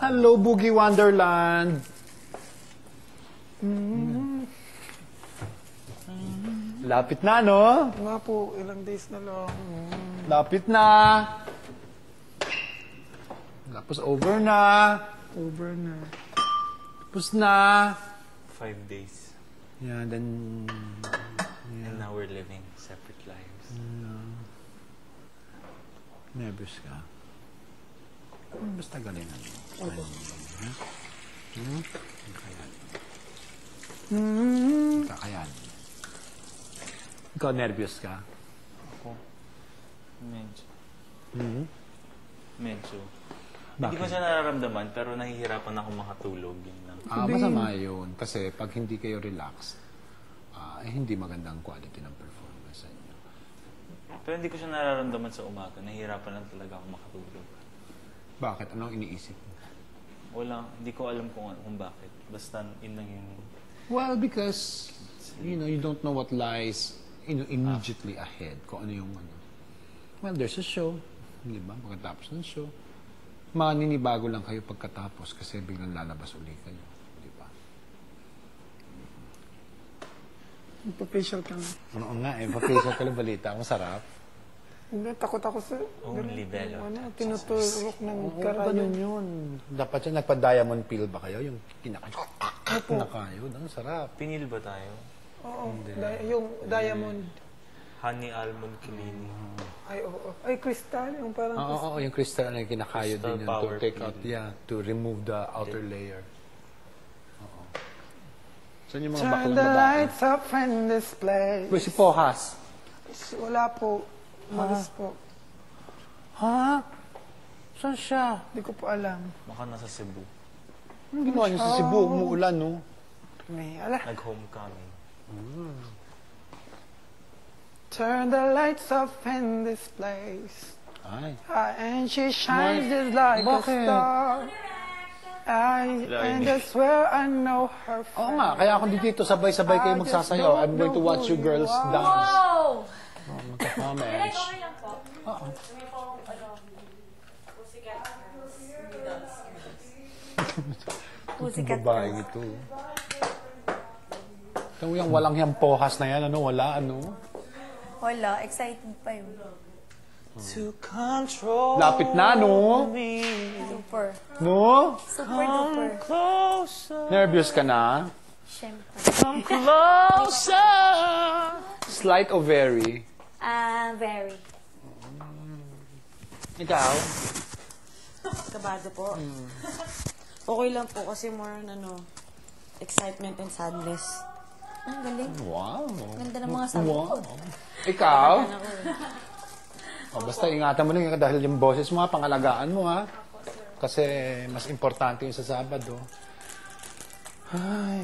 Hello, Boogie Wonderland. Lapit na, no? Nga po, ilang days na lang. Lapit na. Tapos over na. Over na. Tapos na. 5 days. Yeah, then... And now we're living separate lives. Nervous ka. Basta galingan mo. Kakayan. Ikaw nervous ka? Ako, medyo. Medyo. Bakit? Hindi ko siya nararamdaman, pero nahihirapan ako makatulog. Yun lang. Masama yun. Kasi pag hindi kayo relaxed, hindi magandang quality ng performance sa inyo. Pero hindi ko siya nararamdaman sa umaga. Nahihirapan lang talaga ako makatulog. Bakit? Anong iniisip mo? Wala, hindi ko alam kung bakit. Basta yun lang yung... Well, because, you don't know what lies, immediately ahead. Kung ano yung ano. Well, there's a show. Di ba? Pagkatapos ng show. Maninibago lang kayo pagkatapos kasi biglang lalabas uli kayo. Di ba? Magpa-facial ka na. Oo nga eh. Pa-facial ka lang balita. Masarap. Hindi, takot ako sa... Only Bello. Tinutulok ng karayo. Ganun yun. Dapat yan. Nagpa-diamond peel ba kayo? Yung kinakayo. Ang sarap. Pinil ba tayo? Oo, yung diamond. Honey almond cleaning. Ay, oo. Ay, crystal. Yung parang... Oo, yung crystal na kinakayo Crystal din yun. To power take peel. out, to remove the outer layer. Oo. Saan yung mga Turn baklang the babae? lights up in this place. Uy, si Pohas. Wala po. Malis po. Ha? Saan siya? Hindi ko po alam. Baka nasa Cebu. Anong ginawa niya sa Cebu? Umuulan, no? May, ala. Nag-homecoming. Turn the lights off in this place. Ay. And she shines just like a Bakit? star. And that's where I know her Oo from. nga, kaya ako dito sabay-sabay kayo magsasayaw. I'm going to watch you girls dance. Wow! Magka-comments. Okay lang po. Oo. May pong, Pussycat Girls. Pussycat babaeng ito. Ito yung walang yung Pohas na yan. Ano, wala, ano? Wala, excited pa yun. To control Lapit na, no? me. Super. No? Super duper. Closer. Nervous ka na? Siyempre. Come closer. Slight or very? Very. Ikaw? Kabado po. Okay lang po kasi more on excitement and sadness. Ang galing. Wow. Ganda ng mga sagot ko. Ikaw? Basta ingatan mo lang dahil yung boses mo, pangalagaan mo, ha? Kasi mas importante yung sa Sabado. Ay,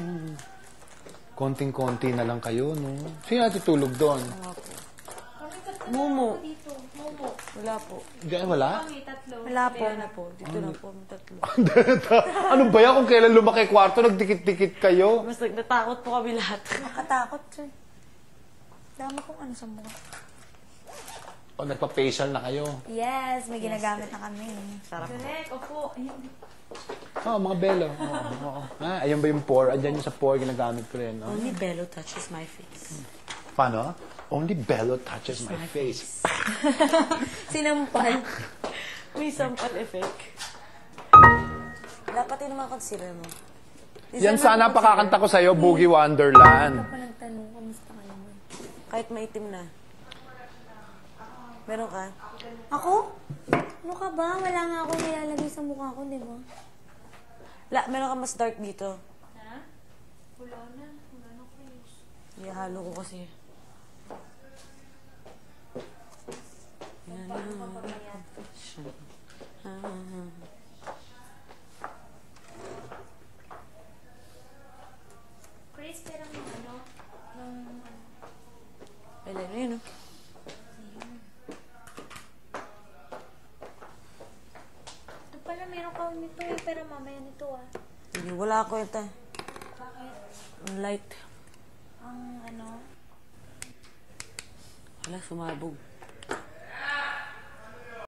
konting-konti na lang kayo, no? Sino natutulog doon? Mumu. Wala po. Diyan, wala? Wala po. Wala po. Dito na po. May tatlo. Ano ba yan? Kung kailan lumaki kwarto, nagdikit-dikit kayo? Mas natakot po kami lahat. Nakatakot, sir. Dama kung ano sa mukha. O, nagpa-facial na kayo? Yes, may ginagamit na kami. Sarap. Correct, opo. Oo, mga belo. Oo. Ayun ba yung pore? Andyan yung sa pore, ginagamit ko rin. Only Bello touches my face. Paano? Only Bello touches my face. Sinampal. May sampal effect. Dapat yun naman consider mo. Yan sana pakakanta ko sa'yo, Boogie Wonderland. Ako nagtanong, kamusta ka naman? Kahit maitim na. Meron ka? Ako? Ano ka ba? Wala nga akong nilalagay sa mukha ko, di ba? Meron ka mas dark dito. Ha? Wala na. Wala na face. Ihalo ko kasi. Chris, pero ng ano? Alam mo yun, Ito pala, meron ka nito eh, pero mamaya nito ah. Hindi, wala ako ito. Bakit? Ang light. Ang ano? Wala, sumabog.